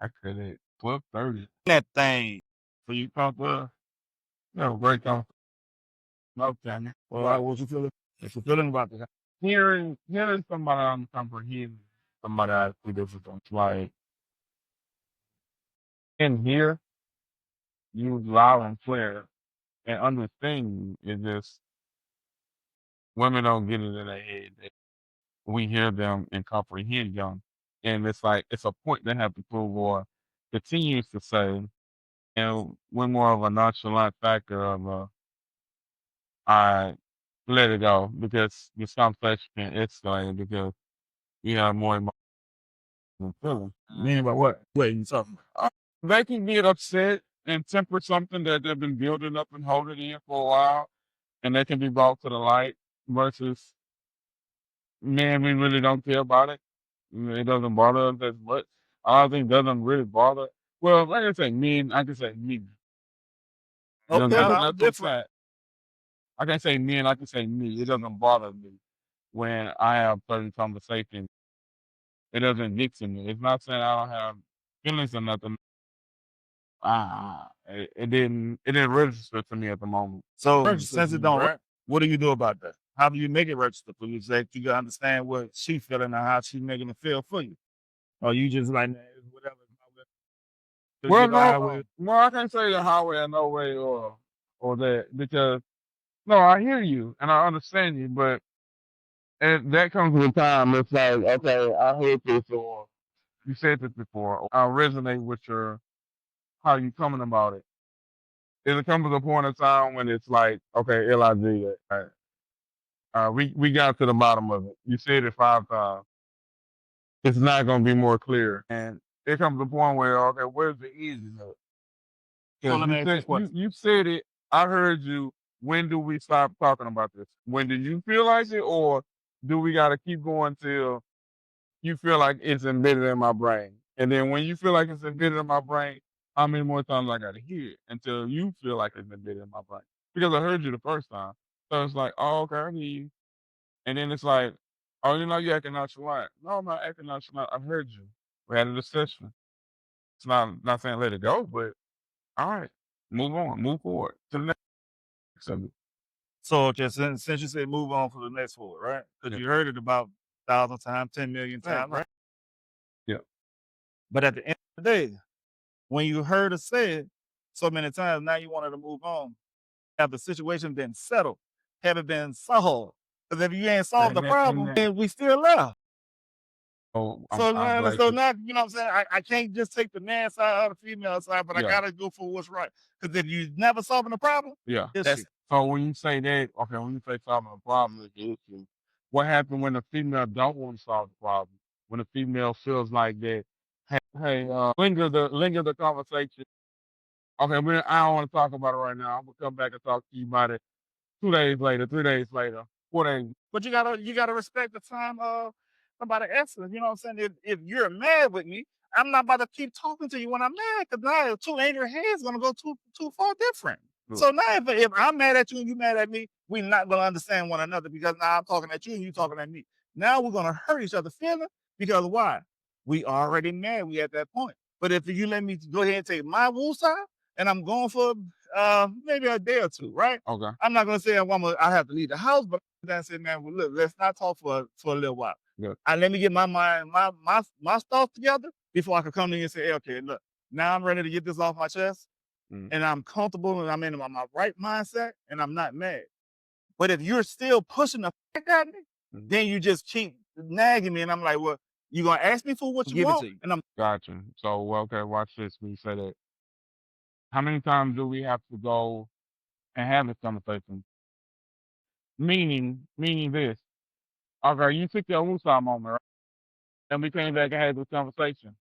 I could at 12:30. That thing. So you talk to us. No, great conversation. Okay. Well, Right. what you feeling? What you feeling about that? Hearing somebody comprehend somebody else see different. Like in here, you loud and clear and understand is just women don't get it in their head. We hear them and comprehend them. And it's like it's a point they have to prove or continues to say, and we're more of a nonchalant factor of I let it go because this conversation can escalate because you have more emotional feelings. Meaning by what? Wait, you talking about? They can get upset and temper something that they've been building up and holding in for a while, and they can be brought to the light versus man, we really don't care about it. It doesn't bother us as much. I don't think doesn't really bother. Well, like I say, men, I can say me. Okay, That's I'm different. fact. I can say men, I can say me. It doesn't bother me when I have certain conversations. It doesn't get to me. It's not saying I don't have feelings or nothing. It didn't register to me at the moment. So Register since to it me, don't, right? what do you do about that? How do you make it register for you so that you can understand what she feeling and how she making it feel for you? Or you just like, nah, it's whatever. Just Well, get on no, highway. well, I can't say the highway or no way or that because no, I hear you and I understand you, but that comes with time. It's like, okay, I heard this or you said this before. Or I resonate with your how you coming about it. It'll come to the point of time when it's like, okay, LIG, we got to the bottom of it. You said it 5 times. It's not going to be more clear. And it comes to the point where, okay, where's the easy note? So Because let me ask you a question. you said it. I heard you. When do we stop talking about this? When do you feel like it, or do we got to keep going till you feel like it's embedded in my brain? And then when you feel like it's embedded in my brain, how many more times I got to hear it until you feel like it's embedded in my brain? Because I heard you the first time, so it's like, oh, okay, I hear you. And then it's like, oh, you acting nonchalant. No, I'm not acting nonchalant. I've heard you. We had a discussion. It's not saying let it go, but all right, move on, move forward to the next subject. So just since you said move on for the next forward, right? Because you heard it about 1,000 times, 10 million times, right? Yeah. But at the end of the day, when you heard her say it so many times, now you wanted to move on. Have the situation been settled? Have it been solved? Because if you ain't solved the problem, then we still left. Oh, So I'm now, glad so you. now, you know what I'm saying? I can't just take the man side or the female side, but I Yeah, gotta go for what's right. Because if you never solving the problem, yeah. that's So when you say that, okay, when you say solving a problem is the issue, what happened when the female don't want to solve the problem? When the female feels like that, hey, linger the conversation. Okay, I don't want to talk about it right now. I'm gonna come back and talk to you about it 2 days later, 3 days later, 4 days. But you gotta respect the time of somebody essence. You know what I'm saying? If you're mad with me, I'm not about to keep talking to you when I'm mad, because now two angry heads gonna go too far different. So now if I'm mad at you and you mad at me, we're not gonna understand one another, because now I'm talking at you and you talking at me. Now we're gonna hurt each other's feelings, because why? We already mad. We at that point. But if you let me go ahead and take my wool side and I'm going for maybe a day or two, right? Okay. I'm not gonna say I have to leave the house, but I said, man, well, look, let's not talk for a little while. Yeah. Let me get my mind, my thoughts together before I can come to you and say, hey, okay, look, now I'm ready to get this off my chest, and I'm comfortable and I'm in my right mindset and I'm not mad. But if you're still pushing the fuck at me, then you just keep nagging me, and I'm like, well, you gonna ask me for what you want, and I'm Gotcha. So okay, watch this. When you say that, how many times do we have to go and have this conversation? Meaning this. Okay, you took your woosah moment, right? And we came back and had this conversation.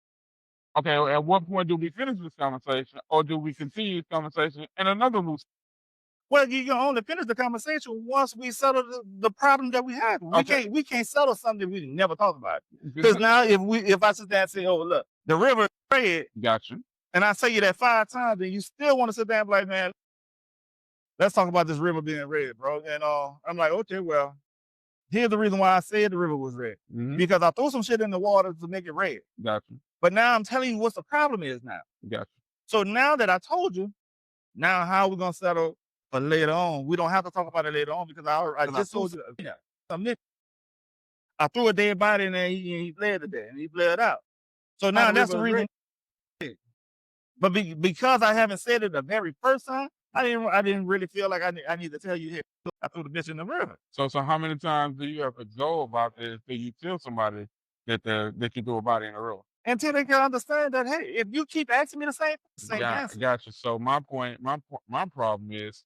Okay, at what point do we finish this conversation, or do we continue this conversation in another woosah? well, you can only finish the conversation once we settle the problem that we have. We can't settle something we never talked about. Because now if I sit there and say, oh look, the river is red, Gotcha. and I say you that 5 times, then you still want to sit there and be like, man, let's talk about this river being red, bro. And I'm like, okay, well, here's the reason why I said the river was red. Because I threw some shit in the water to make it red. Gotcha. But now I'm telling you what the problem is now. Gotcha. So now that I told you, now how are we gonna settle for later on? We don't have to talk about it later on because I just told you. I threw a dead body in there and he bled to death and he bled out. So now that's the reason. But because I haven't said it the very first time, I didn't really feel like I need to tell you here. I threw the bitch in the river. So how many times do you have to go about this till you tell somebody that you threw a body in the river? Until they can understand that, hey, if you keep asking me the same answer. Gotcha. So my problem is,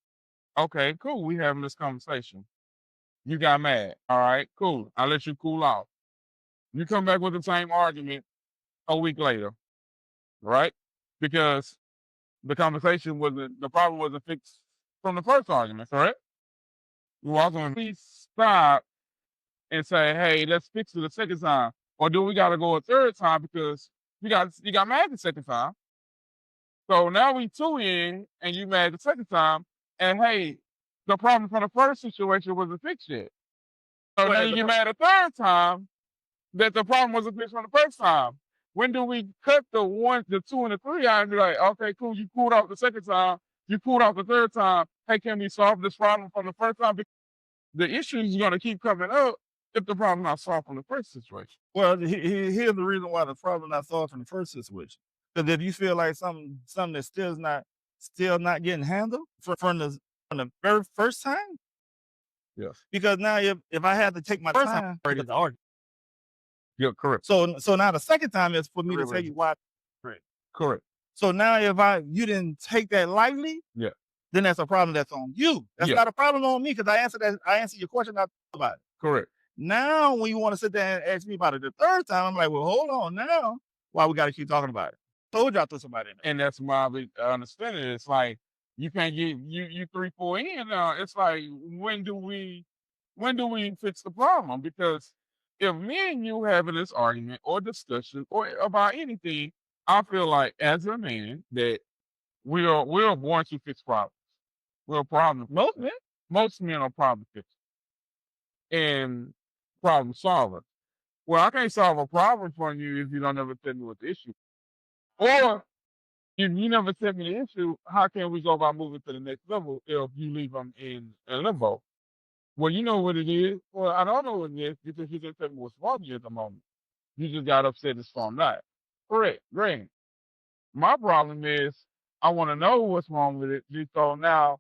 okay, cool, we having this conversation. You got mad. All right, cool. I let you cool off. You come back with the same argument a week later, right? Because the problem wasn't fixed from the first argument, correct? You also please stop and say, hey, let's fix it the second time. Or do we gotta go a third time because you got mad the second time? So now we two in and you mad the second time, and hey, the problem from the first situation wasn't fixed yet. So now you get mad a third time that the problem wasn't fixed from the first time. When do we cut the 1, the 2, and the 3 out and be like, okay, cool, you cooled off the second time, you cooled off the third time. Hey, can we solve this problem from the first time? Because the issue is going to keep coming up if the problem's not solved from the first situation. Well, here's the reason why the problem not solved from the first situation. Because if you feel like something that's still not getting handled from the very first time. Yes. Because now if I had to take my time to argue. Yeah, correct. So now the second time is for me to tell you why. Correct. So now if you didn't take that lightly, yeah, then that's a problem that's on you. That's not a problem on me because I answered your question about it. Correct. Now when you want to sit there and ask me about it the third time, I'm like, well, hold on now. Why we got to keep talking about it? Told you I threw somebody in there. And that's why I understand it. It's like you can't get you 3, 4 in now. It's like when do we fix the problem? Because if me and you having this argument or discussion or about anything, I feel like as a man that we're born to fix problems. We're problem. Most men are problem fixers and problem solvers. Well, I can't solve a problem for you if you don't ever tell me what the issue is. Or if you never tell me the issue, how can we go about moving to the next level if you leave them in a limbo? Well, you know what it is. Well, I don't know what it is because you didn't tell me what's wrong with you at the moment. You just got upset it's storm night. Correct. Great. My problem is I want to know what's wrong with it. So now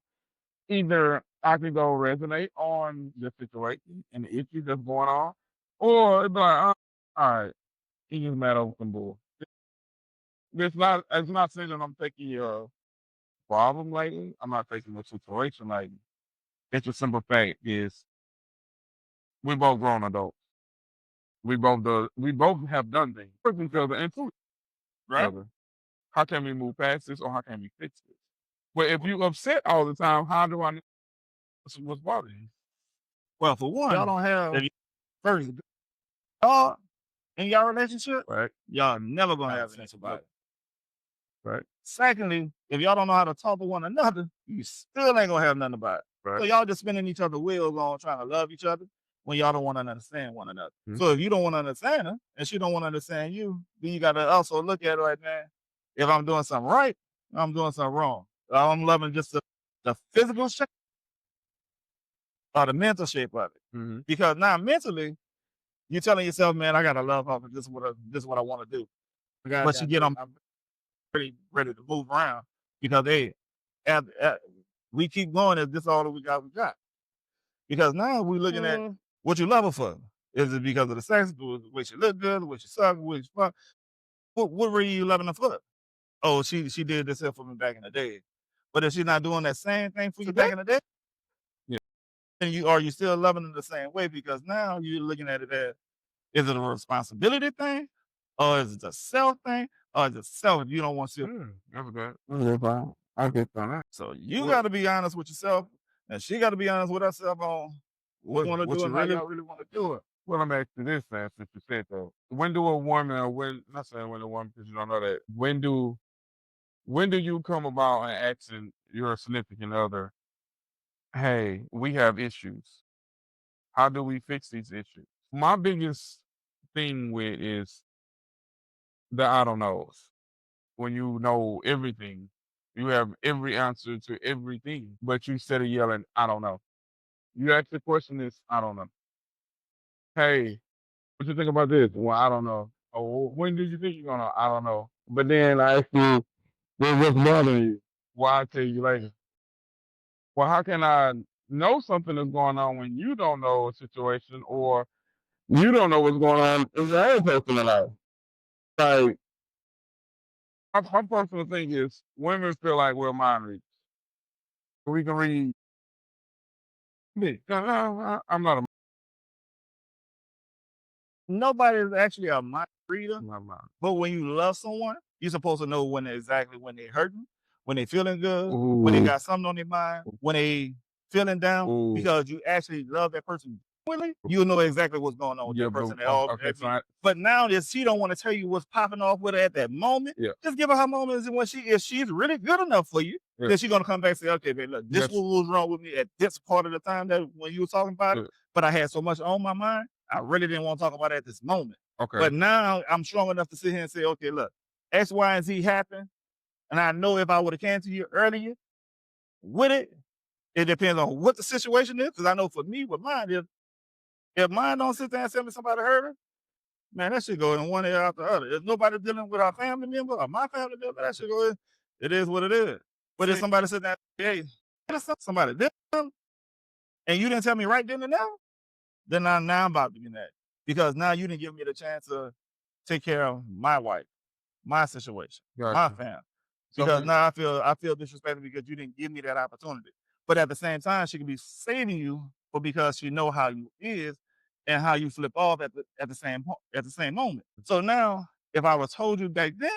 either I can go resonate on the situation and the issue that's going on, or it'd be like, all right, he just mad over some bull. It's not saying that I'm taking your problem lightly. I'm not taking the situation lightly. It's a simple fact is we both grown adults. We both have done things. Push each other into it. Right. How can we move past this or how can we fix this? But if you upset all the time, how do I know what's bothering you? Well, for one, y'all don't have first y'all in your relationship, right? Y'all never gonna have sex about it. Right. Secondly, if y'all don't know how to talk to one another, you still ain't gonna have nothing about it. Right. So y'all just spinning each other's wheels on trying to love each other when y'all don't want to understand one another. So if you don't want to understand her and she don't want to understand you, then you gotta also look at it like, man, if I'm doing something right, I'm doing something wrong. I'm loving just the physical shape or the mental shape of it. Because now mentally, you're telling yourself, man, I gotta love her. This is what I want to do. But you get on pretty ready to move around because we keep going as this all that we got. Because now we're looking at what you love her for. Is it because of the sex? The way she look good, the way she suck, the way she fuck? What were you loving her for? Oh, she did this for me back in the day. But if she's not doing that same thing for you back in the day, then are you still loving her the same way? Because now you're looking at it as, is it a responsibility thing? Or is it a self thing? Or is it self you don't want to? That's good. I get that. So you got to be honest with yourself, and she got to be honest with herself on what you want to do and how y'all really want to do it. Well, I'm asking this, man, since you said that. When do a woman, or not saying when a woman, because you don't know that, when do you come about and asking your significant other, hey, we have issues. How do we fix these issues? My biggest thing with is the I don't knows. When you know everything, you have every answer to everything, but you instead of yelling, I don't know. You ask the question is, I don't know. Hey, what you think about this? Well, I don't know. Oh, when did you think you're gonna? I don't know. But then I ask you, well, what's bothering you? Well, I'll tell you later. Well, how can I know something is going on when you don't know a situation or you don't know what's going on in your own personal life? Like, my personal thing is women feel like we're mind readers. We can read me. I'm not a Nobody is actually a mind reader, I'm not a mind. but when you love someone, you're supposed to know exactly when they're hurting, when they're feeling good, when they Ooh, got something on their mind, when they feeling down, ooh, because you actually love that person. Really, you'll know exactly what's going on with yeah, that person at but all. okay, so But now that she don't want to tell you what's popping off with her at that moment, yeah, just give her her moments. And when if she's really good enough for you, yeah, then she's gonna come back and say, okay, babe, look, this yes, what was wrong with me at this part of the time that when you were talking about it, yeah, but I had so much on my mind, I really didn't want to talk about it at this moment. okay, But now I'm strong enough to sit here and say, okay, look, X, Y, and Z happened. And I know if I would have came to you earlier with it, it depends on what the situation is. Because I know for me, with mine, if mine don't sit there and tell me somebody hurt her, man, that should go in one ear after the other. If nobody dealing with our family member or my family member, that should go in. It is what it is. But if somebody sitting there, hey, somebody did something, and you didn't tell me right then and there, then now I'm about to be mad. Because now you didn't give me the chance to take care of my wife, my situation, my gotcha. family. So Because for, now I feel disrespected because you didn't give me that opportunity. But at the same time, she could be saving you, but because she know how you is and how you flip off at the same moment. So now, if I was told you back then,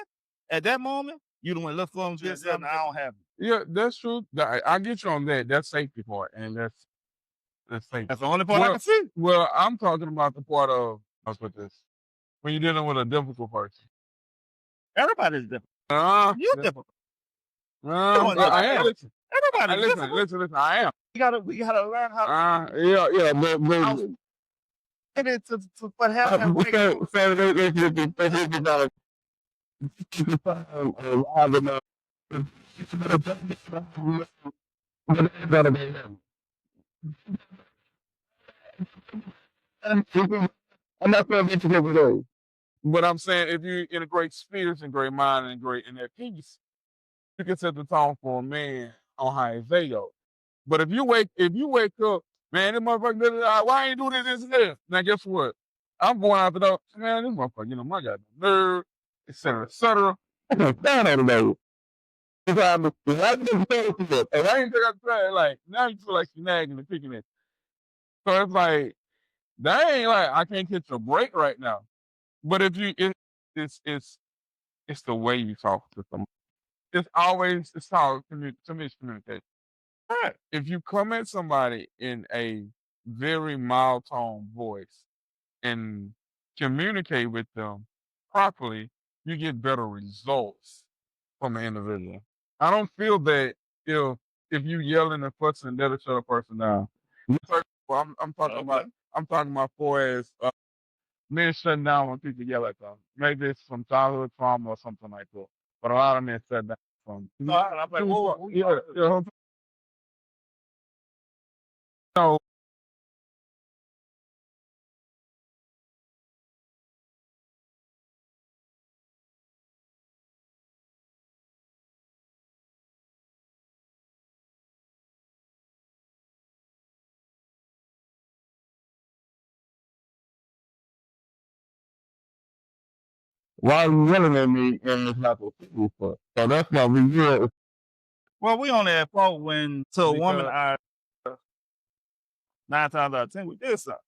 at that moment, you don't want to look for them, just something I don't have. yeah, that's true. I get you on that. That's safety part, and that's safety. That's the only part I can see. Well, I'm talking about the part of let's put this when you're dealing with a difficult person. Everybody's different. You're different. I am. Listen, Everybody's different. listen. I am. We gotta learn how Yeah, but get it to what happened. I'm not saying that every day. But I'm saying if you're in a great spirit and great mind and great in that peace, you can set the tone for a man on how his day goes. But if you wake up, man, this motherfucker, why ain't doing this and this? Now guess what? I'm going out the door, man, this motherfucker, my goddamn nerve, et cetera, et cetera. I can't stand that today. If I didn't say it, and I ain't think I said like now you feel like you're nagging and picking it. So it's like that ain't like I can't catch a break right now. But if you it's the way you talk to someone. It's all to me it's communication. Right. If you come at somebody in a very mild tone voice and communicate with them properly, you get better results from an individual. I don't feel that if you yelling and fussing, that'll shut a person down. I'm talking about for as men shutting down when people yell at them. Maybe it's from childhood trauma or something like that. But a lot of men shut down from. I'm like, whoa, yeah. No, why are you yelling at me and it's not the people for? So that's why we yell. Well, we only at fault when to a woman, Because 9 times out of 10 we did something.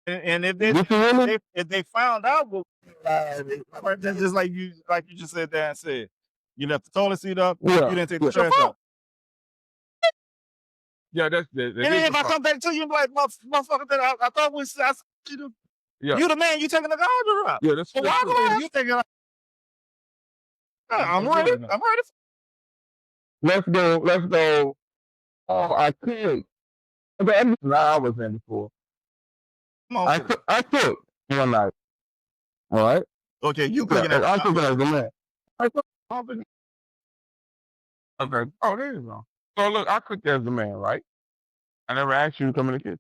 And if they found out what that's just like you just said there and said, you left the toilet seat up, you didn't take the trash out. yeah, that's And then if I come back to you and be like, motherfucker, that I thought you the man, you taking the garbage out. Yeah, that's So true. why you thinking I'm ready. I'm ready. Let's go. Oh, I could. But I was in before. Come on. I cook one night. All right. Okay, you Yeah, cooking and that. I cook as a man. I cook. Okay. Oh, there you go. So look, I cook as a man, right? I never asked you to come in the kitchen.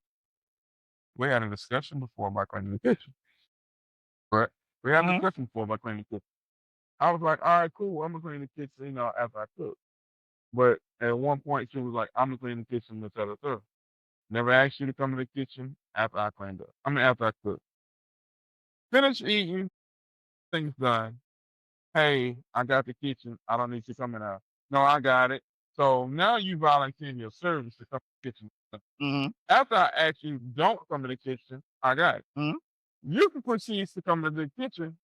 We had a discussion before about cleaning the kitchen. Right? We had a discussion before about cleaning the kitchen. I was like, all right, cool. I'm gonna clean the kitchen, after I cook. But at one point, she was like, I'm gonna clean the kitchen, etc. Never asked you to come in the kitchen after I cleaned up. I mean, after I cooked. Finish eating, things done. Hey, I got the kitchen. I don't need you coming out. No, I got it. So now you volunteering your service to come to the kitchen. After I ask you, don't come to the kitchen, I got it. You can proceed to come to the kitchen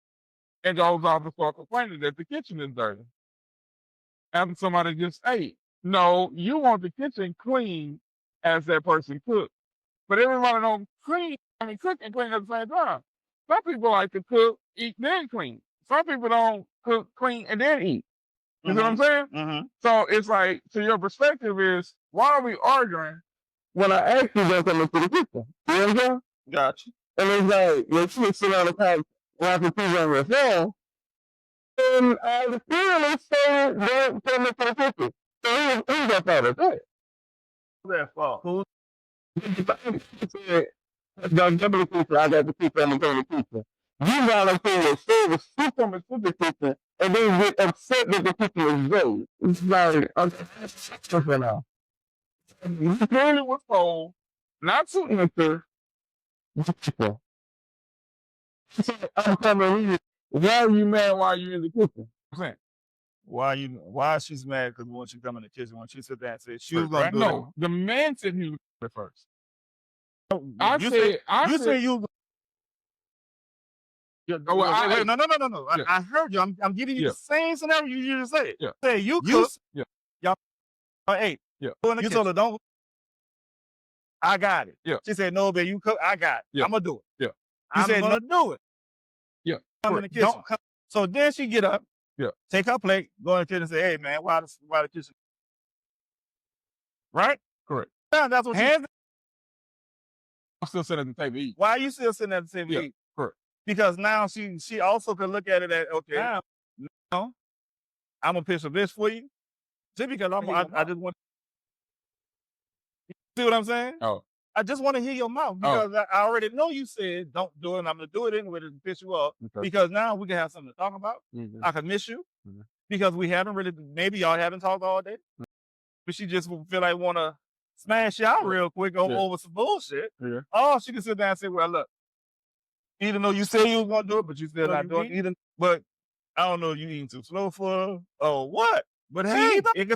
and goes off and start complaining that the kitchen is dirty. After somebody just ate. No, you want the kitchen clean as that person cooked. But everybody don't cook and clean at the same time. Some people like to cook, eat, then clean. Some people don't cook, clean, and then eat. You know what I'm saying? So it's like, so your perspective is, why are we arguing when I asked you to come into the kitchen? You know what I'm saying? Gotcha. And it's like, you're sitting on the couch watching TV on your phone, and the feeling is saying, don't come into the kitchen. So who's that part of that? Who's that fault? Who? Don't jump in the kitchen, I got the kitchen, I'm going to the kitchen. You volunteer your service, you come into the kitchen, and then get upset that the kitchen is dirty. It's like, okay, that's now. You clearly was told not to enter the kitchen. So I'm coming in. Why are you mad while you're in the kitchen? I'm saying. Why she's mad because when she come in the kitchen, when she sit there and said she was gonna do No, the man said he was gonna first. You said you. Wait, no. Yeah. I heard you. I'm giving you the same scenario you just said. Yeah. Say you cook. Yeah. Y'all ate. Yeah. You told her don't. I got it. Yeah. She said no, babe. You cook. I got it. Yeah. I'm gonna do it. Yeah. You said no, do it. Yeah. Come in the kitchen. Don't come. So then she get up. Yeah. Take her plate. Go in the kitchen and say, hey man, why the kitchen? Right. Correct. Yeah, that's what. I'm still sitting at the table eating. Why are you still sitting at the table eating? Correct. Because now she also could look at it as, okay, now I'm gonna piss a bitch for you. Just because I just want. See what I'm saying? Oh. I just want to hear your mouth because I already know you said don't do it, and I'm gonna do it anyway to piss you off. Okay. Because now we can have something to talk about. I can miss you because we haven't really. Maybe y'all haven't talked all day, but she just feel like want to smash you out real quick over some bullshit. Yeah. Oh, she can sit down and say, "Well, look, even though you said you was gonna do it, but you still not doing it. But I don't know, you eating too slow for or what? But hey, you know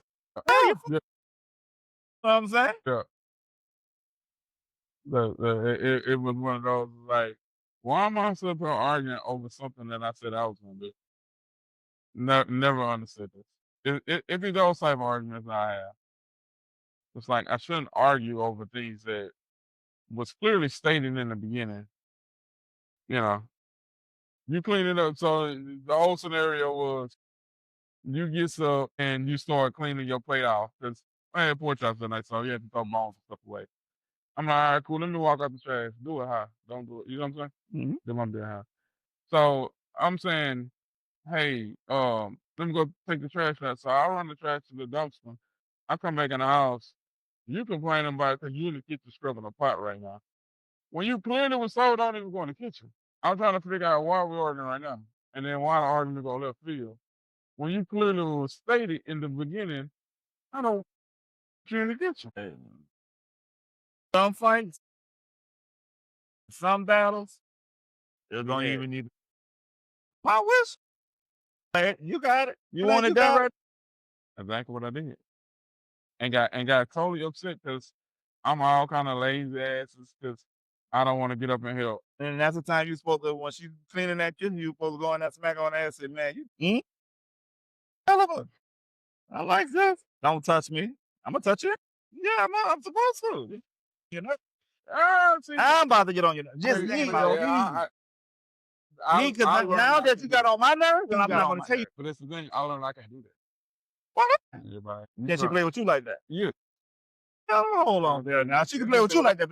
what I'm saying? Yeah. It was one of those like, why am I sitting here arguing over something that I said I was gonna do? Never understood this. It be those type of arguments I have. It's like I shouldn't argue over things that was clearly stated in the beginning. You clean it up. So the whole scenario was you get up and you start cleaning your plate off because I had pork chops tonight, so you had to throw bones and stuff away. I'm like, all right, cool. Let me walk out the trash. Do it high. Don't do it. You know what I'm saying? Then I'm doing high. So I'm saying, hey, let me go take the trash out. So I run the trash to the dumpster. I come back in the house. You complaining about it because you in the kitchen scrubbing a pot right now. When you clearly was sold, don't even go in the kitchen. I'm trying to figure out why we're arguing right now. And then why the argument go left field. When you clearly was stated in the beginning, I don't want you in the kitchen. Some fights, some battles, you don't even need. My wish. You got it. You want it done right? Exactly what I did. And got totally upset because I'm all kind of lazy asses because I don't want to get up and help. And that's the time you're supposed to, when she's cleaning that kitchen, you're supposed to go in that smack on the ass and say, man, you I like this. Don't touch me. I'm going to touch you. Yeah, I'm supposed to. You know? I'm about to get on your nerves. Just leave it. Because now that you got on my nerves, then I'm not going to tell you. But it's the thing, I learned I can't do that. What? Can she play with you like that? Yeah. Hold on there now. She can play with you like that.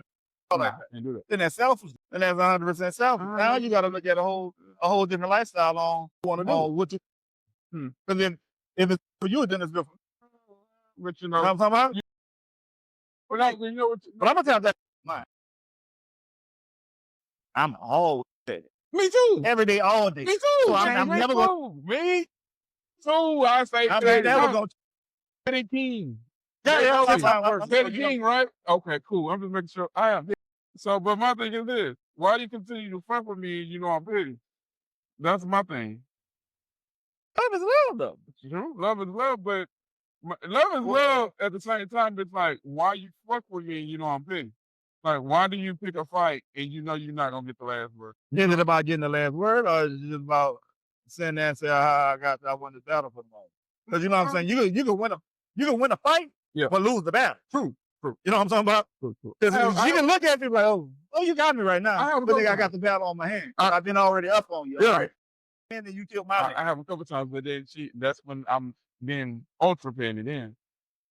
like that. Can't do that. Then that's selfish. Then that's 100% selfish. Now you got to look at a whole different lifestyle on what you want to do. What you, Because then if it's for you, then it's different. But you You know know, what I'm talking about? you know what? But I'm gonna tell you that mine. I'm always steady. Me too. Every day, all day. Me too. So I'm never going. Me too. I say I'm never going. Petty King. Yeah, that's I'm Petty King, right? Okay, cool. I'm just making sure I am. So, but my thing is this: why do you continue to fuck with me? You know I'm petty. That's my thing. Love is love, though. You know, love is love, but love is love. At the same time, it's like, why you fuck with me? You know I'm petty. Like, why do you pick a fight and you know you're not gonna get the last word? Is it about getting the last word, or is it just about saying that and say, I won the battle for the moment? Because you know what I'm saying. You can win a fight, but lose the battle. True. You know what I'm talking about? Because you can look at people like, oh, you got me right now. But I got the battle on my hand. I've been already up on you. Yeah. And then you killed my man. I have a couple times, but then that's when I'm being ultra petty then.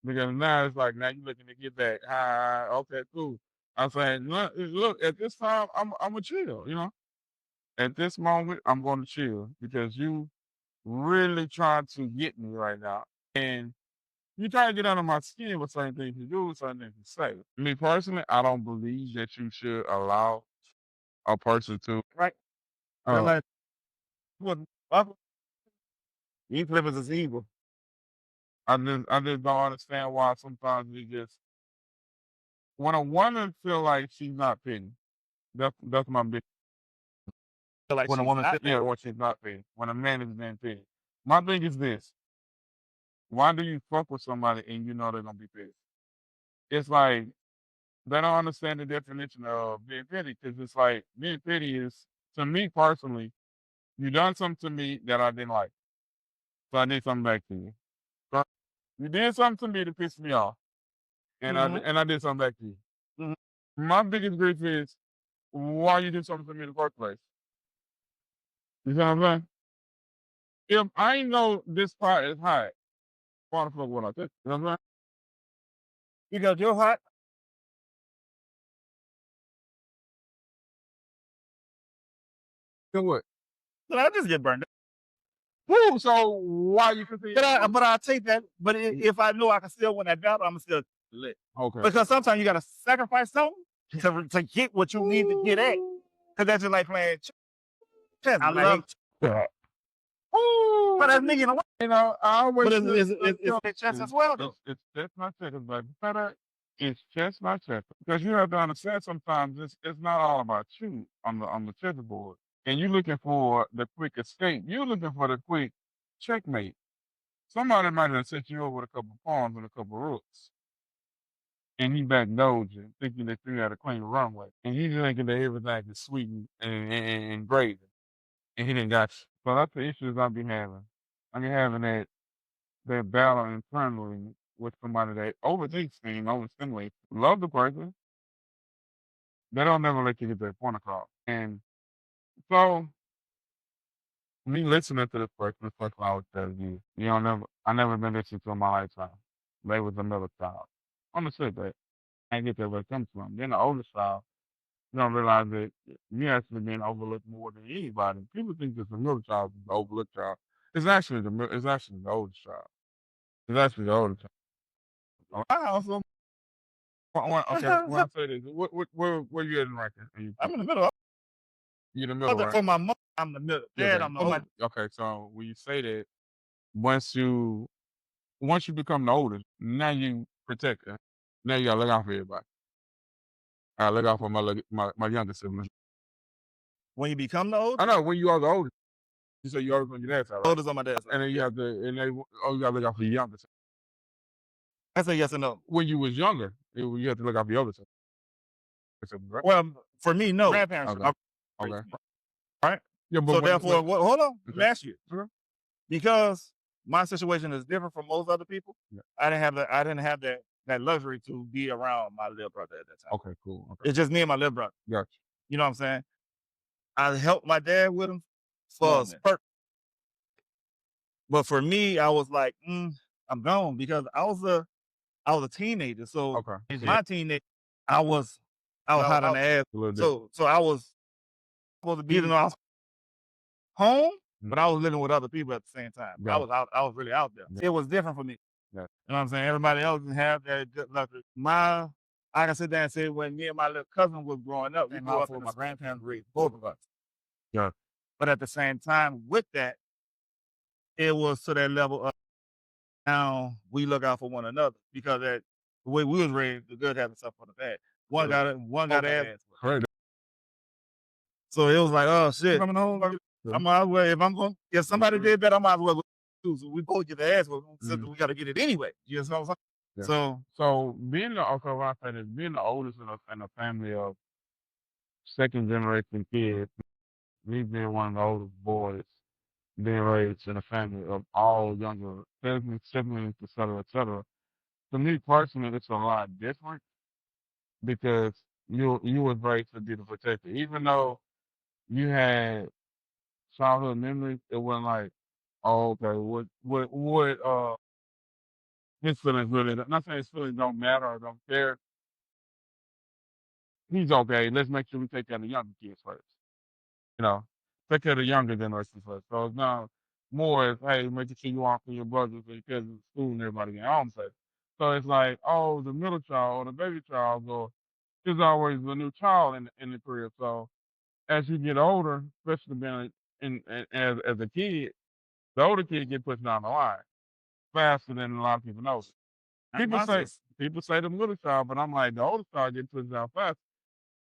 Because now it's like, now you're looking to get back. Okay, cool. I'm saying, look, at this time, I'm gonna chill, you know? At this moment, I'm going to chill because you really trying to get me right now. And you try to get under my skin with certain things you do, certain things you say. Me personally, I don't believe that you should allow a person to like, you flippers is evil. I just don't understand why sometimes you just when a woman feel like she's not petty, that's my big. Like when a woman when she's not petty, when a man is being petty. My thing is this: why do you fuck with somebody and you know they're gonna be petty? It's like they don't understand the definition of being petty because it's like being petty is to me personally. You done something to me that I didn't like, so I did something back to you. So you did something to me to piss me off, and I did something back to you. My biggest grief is why you did something to me in the first place. You know what I'm saying? If I know this part is hot, why the fuck would I take it? You know what I'm saying? Because you're hot. So what? But I just get burned. Woo, so why you continue? But I take that. But if I know I can still win that battle, I'm still lit. Okay. Because sometimes you got to sacrifice something to get what you need to get at. Because that's just like playing chess. I love that. But that's me, you know, I always. But it's chess as well, though. It's chess, not checkers, baby. It's chess, not checkers. Because you have to understand sometimes it's not all about you on the chessboard. And you're looking for the quick escape. You're looking for the quick checkmate. Somebody might have set you over with a couple pawns and a couple rooks. And he backdoored you, thinking that you had a clean runway. And he's thinking that everything is sweet and gravy. And he didn't got you. So that's the issues I be having. I be having that battle internally with somebody that overthinks things, overstimulates. Love the person. They don't never let you get their point across. And so me listening to this person always tells you, I never been listened to in my lifetime. They was a middle child. Understood that. I get that where it comes from. Then the older child, you don't realize that you actually being overlooked more than anybody. People think that the middle child is the overlooked child. It's actually the oldest child. It's actually the oldest child. I also okay. When I say this, where you at in ranking? I'm in the middle. You're in the middle, right? For my mom, I'm the middle. Dad, I'm the oldest. Okay, so when you say that, once you become the oldest, now you protect her. Now you gotta look out for everybody. I look out for my younger siblings. When you become the oldest? I know when you are the oldest. You say you always on your dad's side, right? Oldest on my dad's side. And then you have to, you gotta look out for your younger side. I say yes and no. When you was younger, you have to look out for your older side. Right? Well, for me, no. Grandparents. Okay. Right? Yeah, but so therefore, hold on. Let me ask you. Because my situation is different from most other people. Yeah. I didn't have that luxury to be around my little brother at that time. Okay, cool. Okay. It's just me and my little brother. Gotcha. You know what I'm saying? I helped my dad with him for but for me, I was like, I'm gone because I was a teenager. So my teenage, I was I was hot on the ass. a little bit. So I was supposed to be, even though I was home, but I was living with other people at the same time. I was out. I was really out there. It was different for me. Yeah. You know what I'm saying? Everybody else didn't have that good luxury. I can sit there and say when me and my little cousin was growing up, we grew up with my grandparents raised both of us. Yeah. But at the same time, with that, it was to that level of now we look out for one another because that the way we was raised, the good having stuff for the bad. One got ass. Correct. So it was like, oh shit. Coming home, I might as well, if somebody did that, I might as well do. So we both get the ass so we gotta get it anyway. You know what I'm saying? Yeah. So being being the oldest in a family of second generation kids, me being one of the oldest boys, being raised in a family of all younger cousins, siblings, et cetera, et cetera. To me personally, it's a lot different because you was raised to be the protector. Even though you had childhood memories, it wasn't like, oh, okay, what his feelings really, not saying his feelings don't matter or don't care. He's okay. Let's make sure we take care of the younger kids first. You know, take care of the younger generation first. So it's not more as, hey, making sure you offer your brothers and your cousins, school, and everybody get home safe. So it's like, oh, the middle child or the baby child, or there's always a new child in the career. So as you get older, especially being as a kid, the older kid get pushed down the line faster than a lot of people know. People say the middle child, but I'm like the older child get pushed down fast.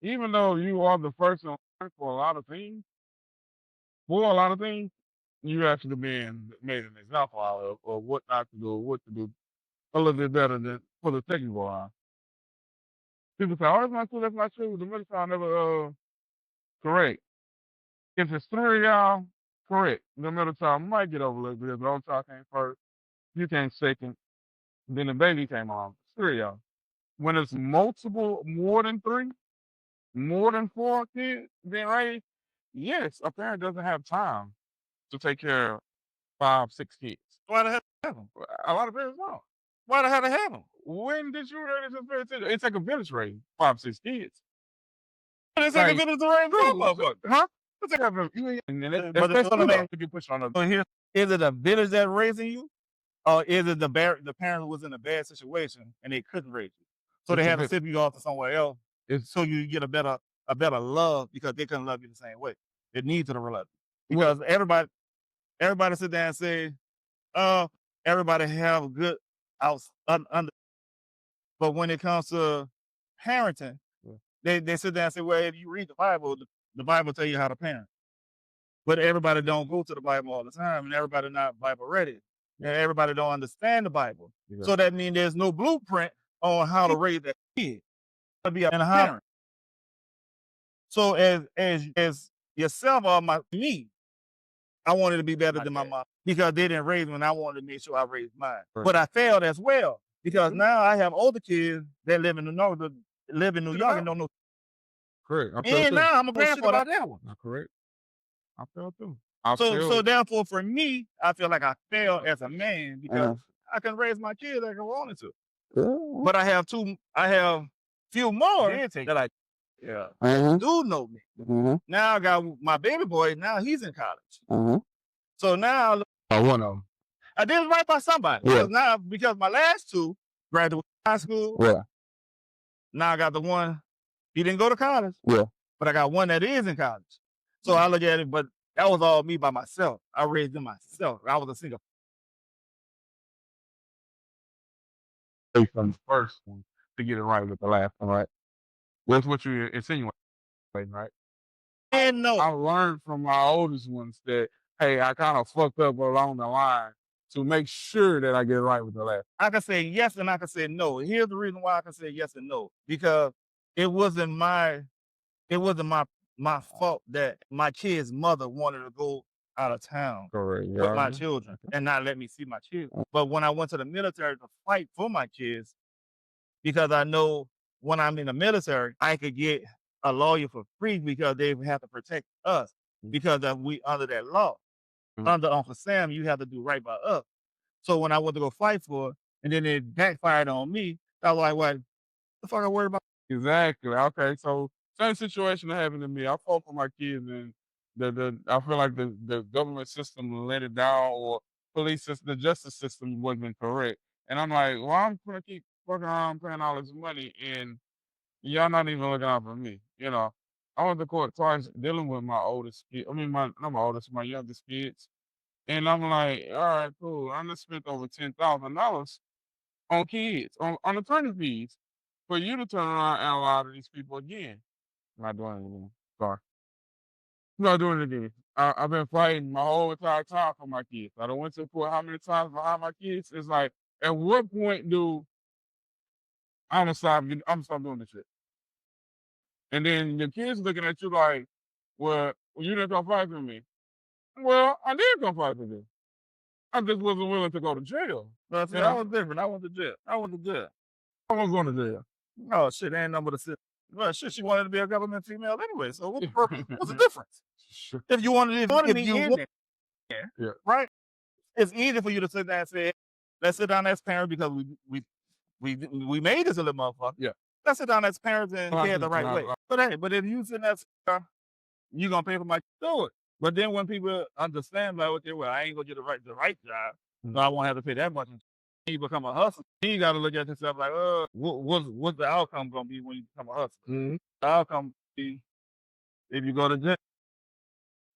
Even though you are the first in line for a lot of things, you actually being made an example out of what not to do, what to do a little bit better than for the technical line. People say, "Oh, that's not true. That's not true." The middle child never correct. If it's three of y'all, correct. The middle child might get overlooked because the old child came first, you came second, then the baby came on. Three of y'all. When it's multiple, more than three, more than four kids being raised, yes, a parent doesn't have time to take care of 5, 6 kids. Why the hell have them? A lot of parents don't. Why the hell they have them? When did you raise this parent? It's like a village raise 5, 6 kids. It's like a village to raise motherfucker. Huh? It's like a village. But the other man could you push on so here, is it a village that's raising you? Or is it the parent who was in a bad situation and they couldn't raise you? So they had to send you off to somewhere else so you get a better love because they couldn't love you the same way. It needs to the love. Because everybody sit there and say, everybody have good under. But when it comes to parenting, they sit there and say, well, if you read the Bible tell you how to parent. But everybody don't go to the Bible all the time, and everybody not Bible ready. And everybody don't understand the Bible. Yeah. So that means there's no blueprint on how to raise that kid. To be a parent. So as yourself or me, I wanted to be better than my mom because they didn't raise me, and I wanted to make sure I raised mine. Right. But I failed as well because now I have older kids that live in New York and don't know. Correct. And now I'm a grandfather about that one. Correct. I felt too. So therefore, for me, I feel like I failed as a man because I can raise my kids like I wanted to. But I have few more that do know me. Now I got my baby boy. Now he's in college. So now one of them. I did it right by somebody. Because my last two graduated high school. Yeah. Now I got the one. He didn't go to college. Yeah. But I got one that is in college. So I look at it, but that was all me by myself. I raised them myself. I was a single. From the first one to get it right with the last one, right? That's what you're insinuating, right? And no, I learned from my oldest ones that, hey, I kind of fucked up along the line to make sure that I get it right with the last. I can say yes and I can say no. Here's the reason why I can say yes and no. Because it wasn't my fault that my kid's mother wanted to go out of town with my children and not let me see my children. But when I went to the military to fight for my kids, because I know when I'm in the military, I could get a lawyer for free because they have to protect us because we under that law. Under Uncle Sam, you have to do right by us. So when I went to go fight for it, and then it backfired on me, I was like, what the fuck I worried about? Exactly. Okay, so same situation that happened to me. I fought for my kids, and the I feel like the government system let it down, or police system, the justice system wasn't correct. And I'm like, well, I'm gonna keep fucking around paying all this money, and y'all not even looking out for me. I went to court twice dealing with my oldest kid. I mean, my not my oldest, my youngest kids. And I'm like, all right, cool. I done spent over $10,000 on kids, on attorney fees, for you to turn around and lie to these people again. I'm not doing it again. Sorry. I'm not doing it again. I've been fighting my whole entire time for my kids. I done went to court how many times behind my kids? It's like, at what point do I'm gonna stop doing this shit? And then your kids looking at you like, well, you didn't come fight for me. Well, I did come fight for you. I just wasn't willing to go to jail. But see, I was different. I went to jail. I was going to jail. No, shit, ain't nothing but a sit. Well, shit, she wanted to be a government female anyway. So what's the purpose? What's the difference? Sure. If you wanted, if you want, Yeah. right? It's easy for you to sit there and say, "Let's sit down as parents because we made this a little motherfucker." Yeah. Let's sit down as parents and care the right way. But hey, but if you sit there, you gonna pay for my do it. But then when people understand, like, okay, well, I ain't gonna get the right job, so I won't have to pay that much. You become a hustler. You got to look at yourself like, what's the outcome gonna be when you become a hustler? Mm-hmm. The outcome be if you go to jail,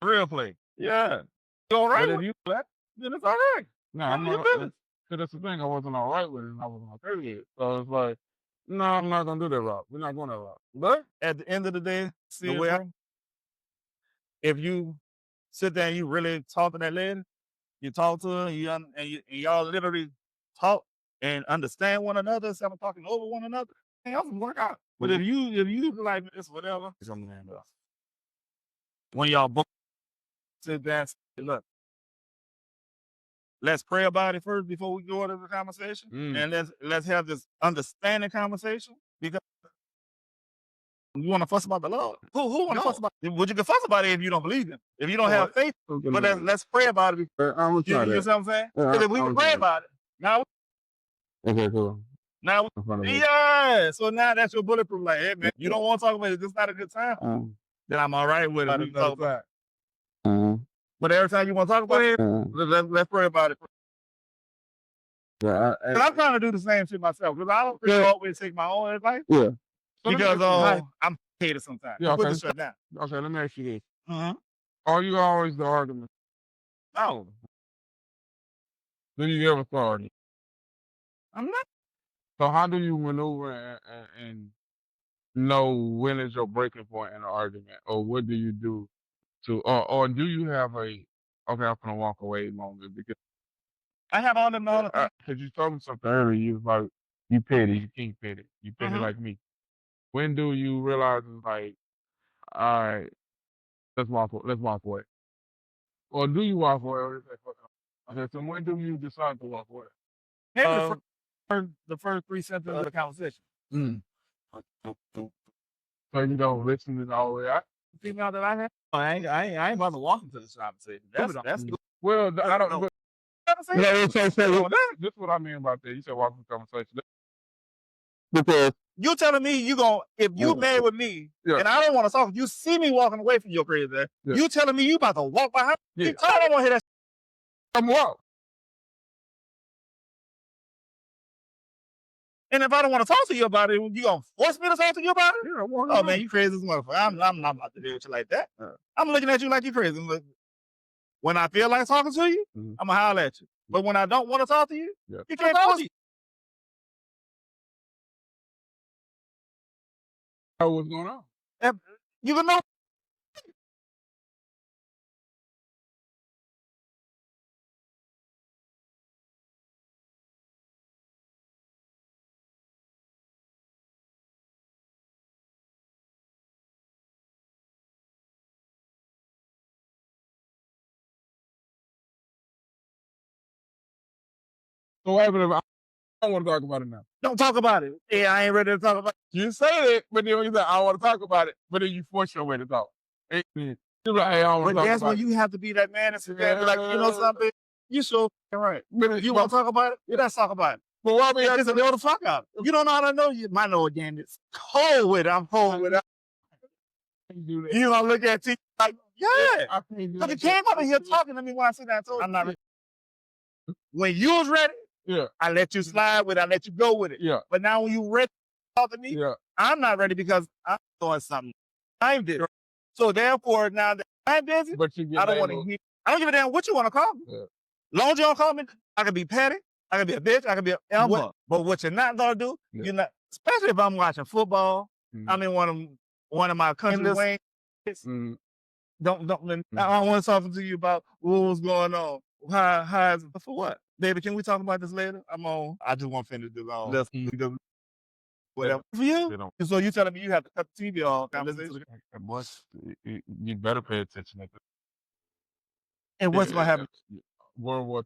real play. Yeah, you all right? But if you that, then it's all right. No, I'm not. Because that's the thing. I wasn't all right with it, and I wasn't okay with it. So it's like, no, I'm not gonna do that route. We're not going that route. But at the end of the day, the way if you sit there and you really talk to that lady, you talk to her, and y'all literally talk and understand one another instead of talking over one another, it else will work out. But if you like it's whatever, it's gonna end up. When y'all both sit there and say, look, let's pray about it first before we go into the conversation, and let's have this understanding conversation, because you want to fuss about the Lord. Who want to fuss about it? Would you can fuss about it if you don't believe him? If you don't have faith, but let's pray about it. I'm gonna try You know that. what I'm saying? Because if we can pray about it, now Okay, cool. now yeah. So now that's your bulletproof. Like, hey man, you don't want to talk about it. This is not a good time. Then I'm all right with it. But every time you want to talk about it, let's pray about it. Yeah, I'm trying to do the same shit myself, because I don't really always take my own advice. Yeah. Because I'm hated sometimes. Yeah, Put this shit down. Okay, let me ask you this. Mm-hmm. Are you always the argument? No. Do you ever start it? I'm not. So how do you maneuver and know when is your breaking point in an argument, or what do you do or do you have a okay, I'm gonna walk away moment? Because I have all them all the time. because you told me something earlier, you was like, you petty, you can't petty, you petty like me. When do you realize it's like, all right, let's walk away, or do you walk away? Or okay, so when do you decide to walk away? Maybe the first 3 sentences of the conversation. So you don't listen to it all the way out. Female that I have, I ain't about to walk into this conversation. That's well, I don't know. Yeah, this is what I mean about that. You said walk into conversation. Because you telling me if you married with me and I don't want to talk, you see me walking away from your crazy ass. You telling me you about to walk behind me? I don't want to hear that. I'm walk. And if I don't want to talk to you about it, you gonna force me to talk to you about it? Yeah, oh man, you crazy as a motherfucker. I'm not about to deal with you like that. I'm looking at you like you crazy. When I feel like talking to you, I'm gonna holler at you. But when I don't want to talk to you, you can't talk to you. What's going on? You can know. So what happened if I don't want to talk about it now? Don't talk about it. Yeah, I ain't ready to talk about it. You say it, but then you say, I want to talk about it, but then you force your way to talk. You're like, hey, I don't want to talk about it. But that's when you have to be that man and sit there and be like, you know something? You sure right. But you want to talk about it? Yeah, let's talk about it. But why we Just have to to know the fuck out. You don't know how to know. You might know again. It's cold with it. I'm cold with it. do that? You gonna look at TV like, yeah. I can't do Because you that. can't come in here talking to me when I sit down and told you I'm not ready. When you was ready, Yeah, I let you slide with it. I let you go with it. yeah, But now when you ready to talk to me, yeah. I'm not ready because I'm doing something. I'm busy. So therefore, now that I'm busy, But you get I don't want to hear. I don't give a damn what you want to call me. Yeah. Long as you don't call me, I can be petty. I can be a bitch. I can be a Emma. But what you're not gonna do, Yeah. you're not. Especially if I'm watching football. Mhm. I'm in one of my country ways. Mhm. Don't. I don't want to talk to you about what's going on. How's for what, baby? Can we talk about this later? I'm on. I just want to finish this on. Let's whatever for you. They don't. So you telling me you have to cut the TV off? Boy, you better pay attention. And what's gonna happen? World War.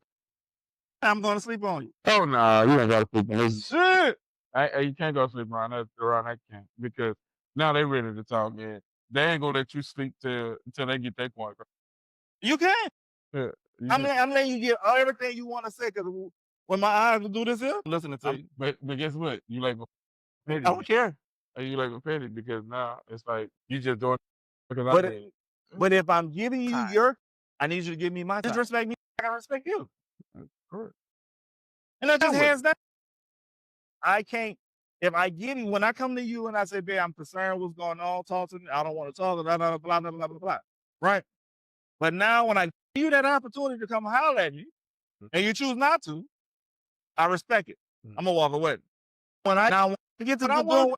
I'm gonna sleep on you. Oh no, you ain't gotta sleep on this shit. You can't go sleep around that camp because now they ready to talk. Yeah, they ain't gonna let you sleep until they get their point across. You can. Yeah, I'm letting you get everything you want to say because when my eyes will do this here, I'm listening to you. But guess what? You like I don't care. you like petty because now it's like you just doing because but if I'm giving you I need you to give me my time. Just respect me. I gotta respect you. correct. And that's just hands down. I can't. If I give you when I come to you and I say, "Babe, I'm concerned what's going on. Talk to me. I don't want to talk." Blah blah blah blah blah blah blah. Right. But now when I give you that opportunity to come holler at me, and you choose not to, I respect it. I'm gonna walk away. When I now get to doing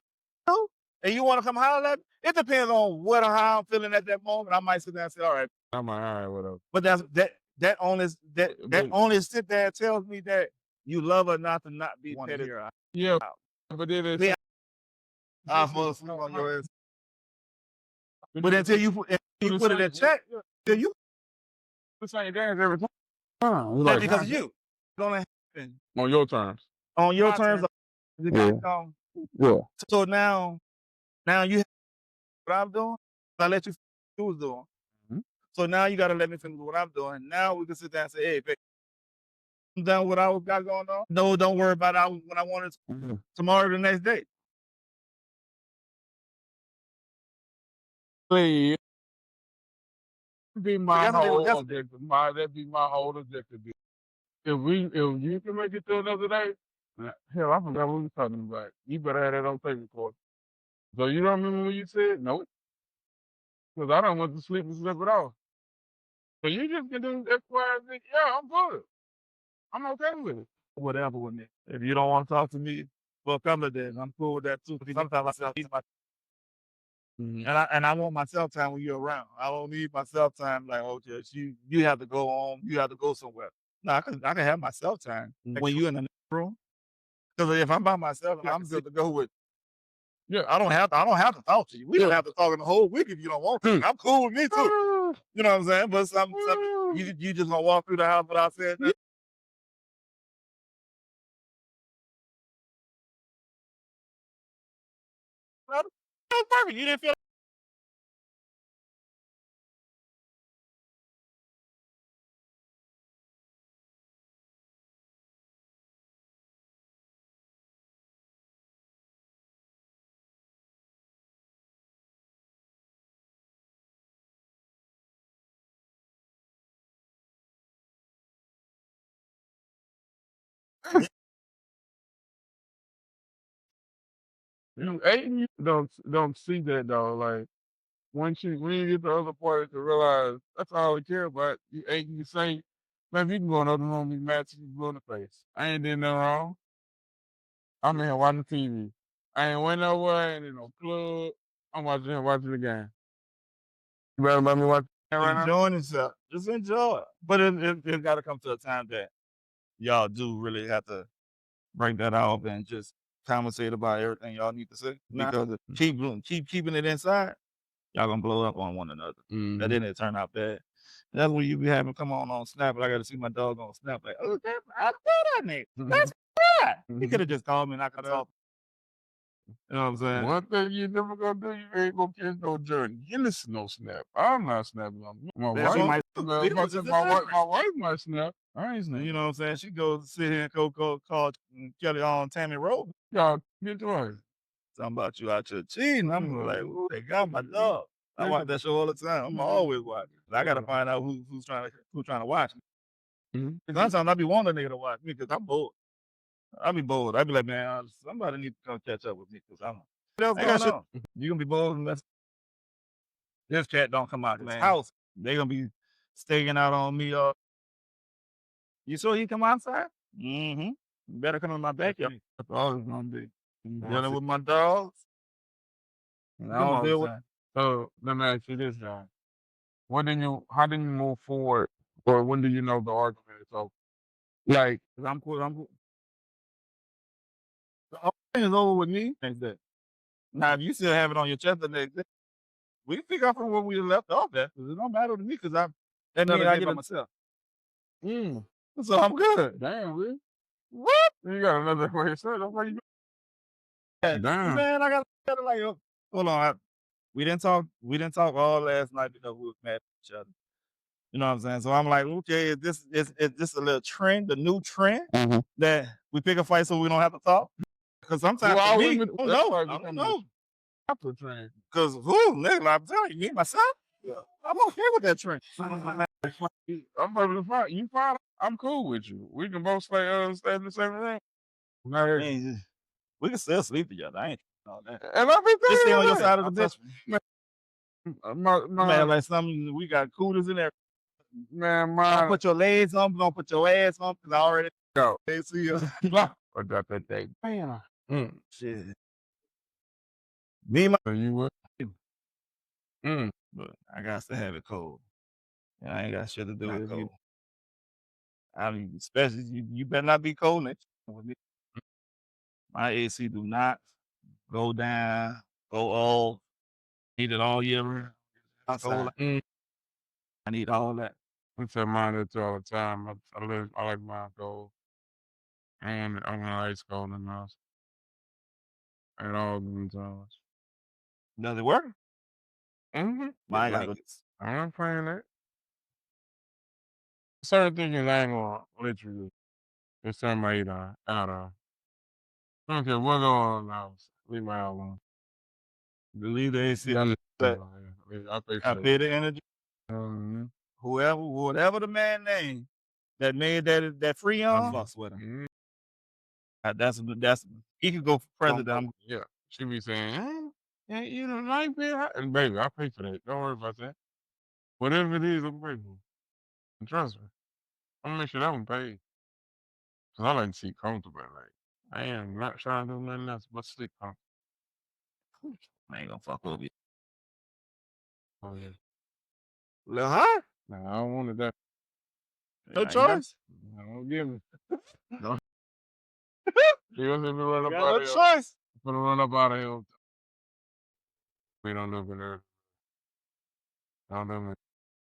and you want to come holler at me, it depends on what or how I'm feeling at that moment. I might sit there and say, "All right." I'm like, all right, whatever. But that only sit there and tells me that you love her not to not be petty. Yeah, but then it's I'm supposed to sleep on your ass. But until you put it in check, till you the same dance every time. that's because of you. It's gonna happen On your terms. on your terms. Yeah. Yeah. So now you have what I'm doing. I let you finish what you was doing. Mhm. So now you got to let me finish what I'm doing. Now we can sit down and say, "Hey, babe, I'm done with what I got going on. No, don't worry about it. When I want it tomorrow, the next day." Please. Be my That's what they whole was objective. That'd be my whole objective. If you can make it through another day, hell, I forgot what we were talking about. You better have that on tape record. So you don't remember what you said? Nope. Because I don't want to sleep and sleep it off. So you just can do X, Y, and Z. Yeah, I'm good. I'm okay with it. Whatever with me. If you don't want to talk to me, well, come to this. I'm cool with that too. Sometimes I need my and I want my self time when you're around. I don't need my self time like, oh, just you have to go home. You have to go somewhere. No, I can have my self time when you're in the room. Because if I'm by myself, I'm good to go with. Yeah, I don't have to talk to you. We don't have to talk in the whole week if you don't want to. I'm cool with me too. You know what I'm saying? But some you just gonna walk through the house without saying that. That's perfect. You didn't feel. You don't see that though. Like when you get the other party to realize that's all they care about. You ain't you say, man, you can go in another room and match you blue in the face. I ain't did nothing wrong. I'm in here watching TV. I ain't went nowhere, I ain't in no club. I'm watching the game. You better let me watch the game right now. Enjoying yourself. Just enjoy it. But it got to come to a time that y'all do really have to break that off and just conversate about everything y'all need to say. Because if keep keeping it inside, y'all gonna blow up on one another. And then it turn out bad. That's when you be having come on Snap, but I got to see my dog on Snap. Like, oh, I said that nigga. That's bad. He could have just called me and I could talk. You know what I'm saying? One thing you never gonna do, you ain't gonna catch no Jordan Henderson no snap. I'm not snapping on my Man, she wife. might My wife might snap. I ain't snapping. You know what I'm saying? She goes sit here and go call Kelly on Tammy Rowe. Y'all get to her. Talking about you out here cheating. I'm like, ooh, they got my dog. I watch that show all the time. I'm always watching. I gotta find out who's trying to watch me. Mm-hmm. Sometimes I be wanting a nigga to watch me because I'm bored. I be bored. I be like, man, somebody need to come catch up with me because I'm. What else going on? You gonna be bored unless this cat don't come out his house. They gonna be staking out on me. You saw he come outside? Mm-hmm. You better come in my backyard. That's all it's gonna be. Dealing with my dogs. And I don't deal with. So let me ask you this, John. How did you move forward, or when do you know the argument is over? Like, I'm cool. The argument is over with me. Next day. Now, if you still have it on your chest the next day, we can pick up from where we left off at. Because it don't matter to me because that means I get by myself. So I'm good. damn, really? What? You got another way to say it. That's why you damn. Man, I got like, hold on. We didn't talk all last night because we was mad at each other. You know what I'm saying? So I'm like, okay, is this a little trend, the new trend that we pick a fight so we don't have to talk? Because sometimes for me, I don't know. After trend. Because nigga, I'm telling you, me myself, I'm okay with that trend. I'm ready to fight. You fight. I'm cool with you. We can both stay in the same room. Man, we can still sleep together. I ain't all that. And I be Just stay on your that. side of the bed. Man, like something we got coolers in there. Man, Don't put your legs on, don't put your ass on, because I already go. They see you. Or drop that thing. Man. Shit. Me, So you would? But I got to have it cold. And I ain't got shit to do with you. I mean, especially you better not be cold next with me. My AC do not go down, go off. Need it all year round. I need all that. I tell mine that all the time. I like mine cold. And I'm gonna ice cold in the house. At all the times. Does it work? Mm-hmm. Mine got I'm not playing that. Certain things I ain't gonna let you do. Just turn my heat on, out on. I don't care what go on in the house. Leave my house alone. Leave the AC. I I pay the energy. Whatever the man name that made that Freon, fucks with him. That's he could go for president. Yeah, she be saying, yeah, you don't like it, and baby, I pay for that. Don't worry about that. Whatever it is, I'm grateful. And trust me, I'm gonna make sure that one paid. Cause I like to see comfortable. Like I am not trying to do nothing else but sleep comfortable. I ain't gonna fuck with you. Oh yeah. Little high? Nah, I don't want that. No choice. I don't give me. No. You want to run up out No of here? choice. I'm gonna run up out of here. We don't live in there. Don't live in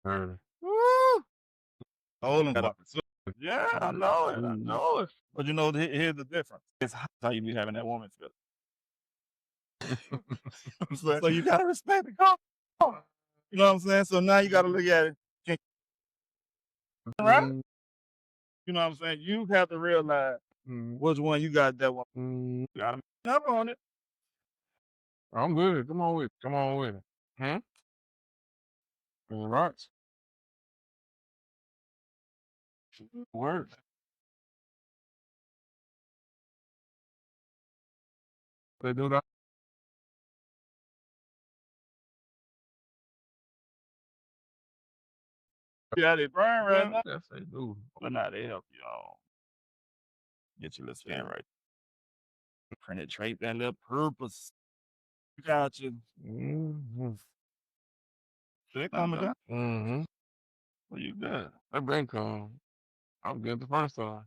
there. Woo! Hold on. Yeah, I know it. I know it. But you know, here's the difference. It's how you be having that woman feel. So you gotta respect the call. You know what I'm saying? So now you gotta look at it. Right? You know what I'm saying? You have to realize which one you got that one. You gotta make up on it. I'm good. Come on with it. Come on with it. Huh? It rocks. Work. They do that. Yeah, they burn right now. Yes, they do. But now they help you all. Get your little skin right. Penetrate that little purpose. Got you. They coming down. Well, you good. That been calm. I'm good the first time.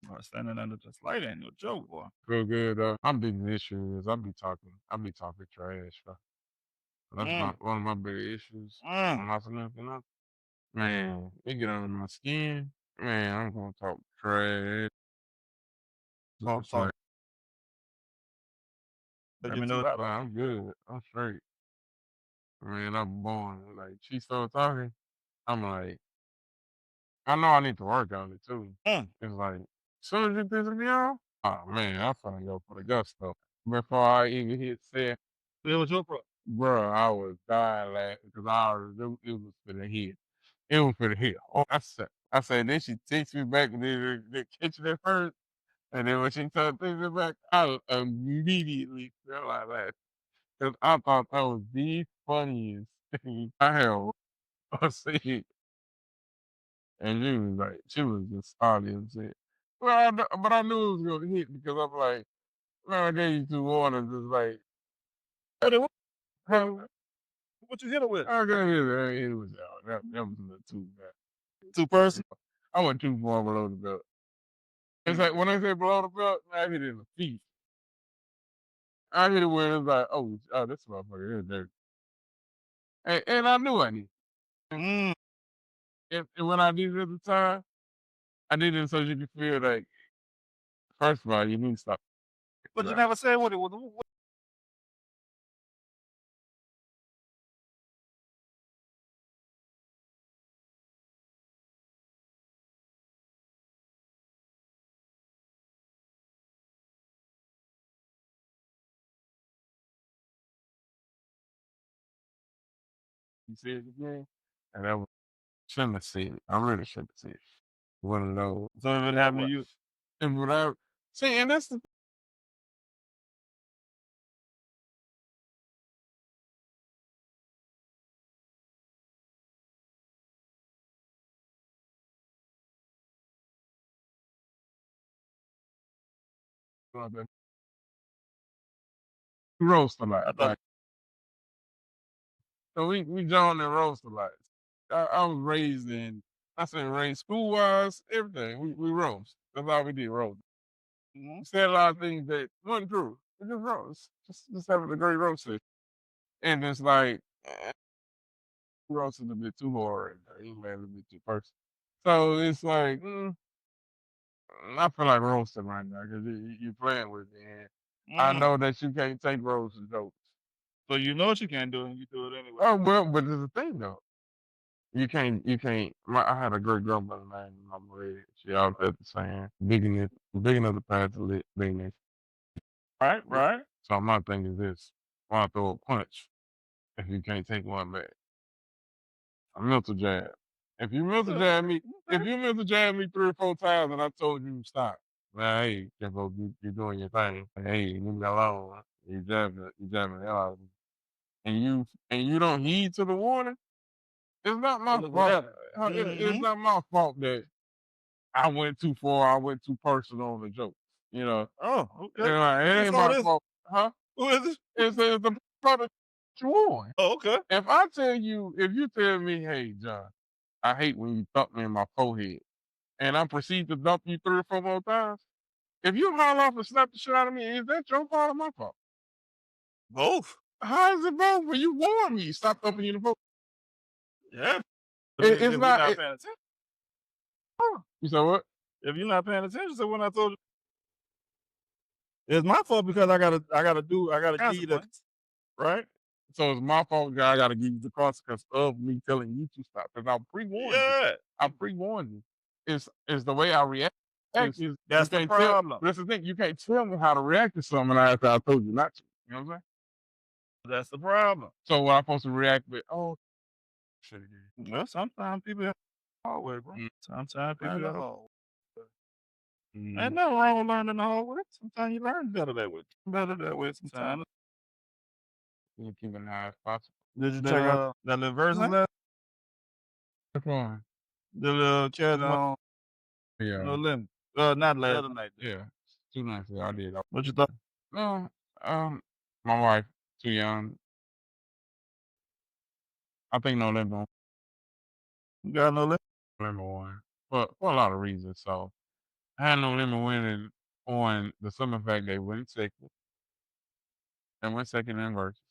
Or standing under this light ain't no joke, boy. Feel good though. I'm big issues. I be talking trash. Bro. That's one of my big issues. I'm not nothing else. Man, it get under my skin. Man, I'm gonna talk trash. Let me know about it. I'm good. I'm straight. Man, I'm born. Like she started talking. I'm like, I know I need to work on it too. Mm. It's like, as soon as you piss me off, oh man, I'm finna go for the gusto. Before I even hit set, It was your problem. bro, I was dying laughing because I already it was for the hit. It was for the hit. Oh, I said, then she takes me back to the kitchen at first. And then when she started taking me back, I immediately felt like that. Because I thought that was the funniest thing I have seen. And she was just starting and said, well, but I knew it was going to hit because I'm like, man, I gave you 2 orders. It's like, Hey, then how, what you hit her with? I got it. It was out. That was a little too bad. 2 person? I went too far below the belt. It's like when I say below the belt, I hit it in the feet. I hit it where it's like, oh, this motherfucker is dirty. And I knew I did. Mm. And when I did it at the time, I did it so you could feel like, first of all, you need to stop. But you Right. never said what it was. You see it again? And that was, shouldn't have said it. I really shouldn't have said it. One of those. So if it happened to you, And without, see, and that's the thing. We roast a lot. I thought Like, so we joined and roast a lot. I was raised in, I said raised school wise, everything. We roast. That's all we did, roast. We said a lot of things that wasn't true. We just roast. Just having a great roast session. And it's like, roasting a bit too hard. He made a bit too personal. So it's like, I feel like roasting right now because you're playing with me. And I know that you can't take roasting jokes. so you know what you can't do, and you do it anyway. Oh well, but there's a thing though. You can't. I had a great grandmother named Mama Red. She always had the saying, big enough to pass the lit, bigness. Right, right. So my thing is this: why throw a punch if you can't take one back? A mental jab. If you mental jab me, if you mental jab me 3 or 4 times and I told you to stop, man, hey, Jimbo, you doing your thing. Hey, leave me alone. You jabbing the hell out of me. And you don't heed to the warning. It's not my Look what fault. happened. It's not my fault that I went too far. I went too personal on the joke. You know, Oh, okay. it Who ain't saw my this? fault, huh? Who is this? It's the product you on. Oh, okay. If you tell me, hey, John, I hate when you thump me in my forehead, and I proceed to dump you 3 or 4 more times. If you holler off and slap the shit out of me, is that your fault or my fault? Both. How is it both? When you warn me, stop thumping you in the forehead. Yeah. It's If we're not. not paying attention. You said what? If you're not paying attention, so when I told you, it's my fault because I gotta give you the right. So it's my fault that I got to give you the consequence of me telling you to stop because I pre-warned you. Yeah, I pre-warned you. It's the way I react. that's You the can't problem. But that's the thing. You can't tell me how to react to something after I told you not to. You know what I'm saying? That's the problem. So what I'm supposed to react with? Oh, shit again. Well, sometimes people have the hard way, bro. Sometimes people have the hard way. Ain't nothing wrong with learning the hard way. Sometimes you learn better that way. Better that way sometimes. You keep it high as possible. Did you check out that little verses left? Which one? The little chat on Yeah. No Limit. Not last other night. Yeah. 2 nights ago, I did. What you thought? No, my wife too young. I think no limit. You got No Limit? Limit one, for a lot of reasons. So I had no limit winning on the simple fact they went second. They went second in verses.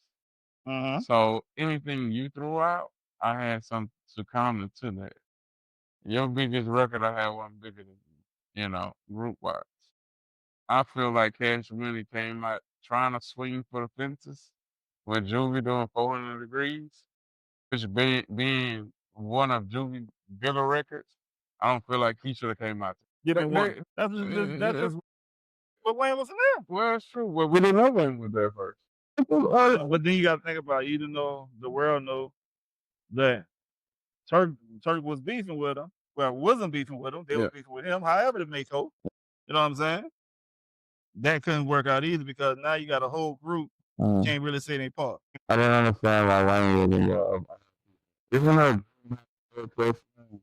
So anything you threw out, I had some to counter to that. Your biggest record, I had one bigger than you. Group wise. I feel like Cash Money came out trying to swing for the fences with Juvie doing 400 degrees, which being one of Juvie bigger records, I don't feel like he should have came out there. Give me one. That's what Wayne was there. Well, it's true. Well, we didn't know Wayne was there first. But then you got to think about it. Even though the world know that Turk was beefing with him, well, wasn't beefing with him. They were beefing with him. However, to make hope, you know what I'm saying? That couldn't work out either because now you got a whole group can't really say their part. I don't understand why Wayne was involved. Isn't that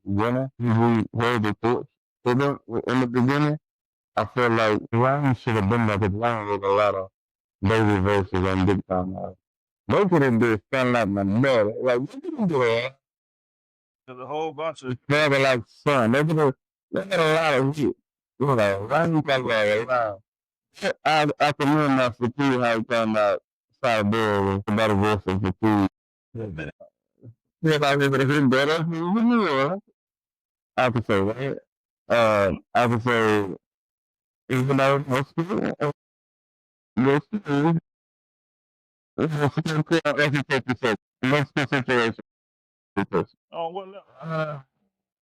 winner? He heard the thoughts to them in the beginning. I feel like Wayne should have been there because Wayne was a lot of baby verses on Big Time Live. Most of them did stand like my brother. Like, what you doing? There's a whole bunch of brother like son. They had a lot of hits. You know, Wayne got a lot. I can remember for two how he talking about Siberia, about a voice of the two. Yeah, like if it's better, I could say that. I could say, even though most people, most people, most situation. on what level?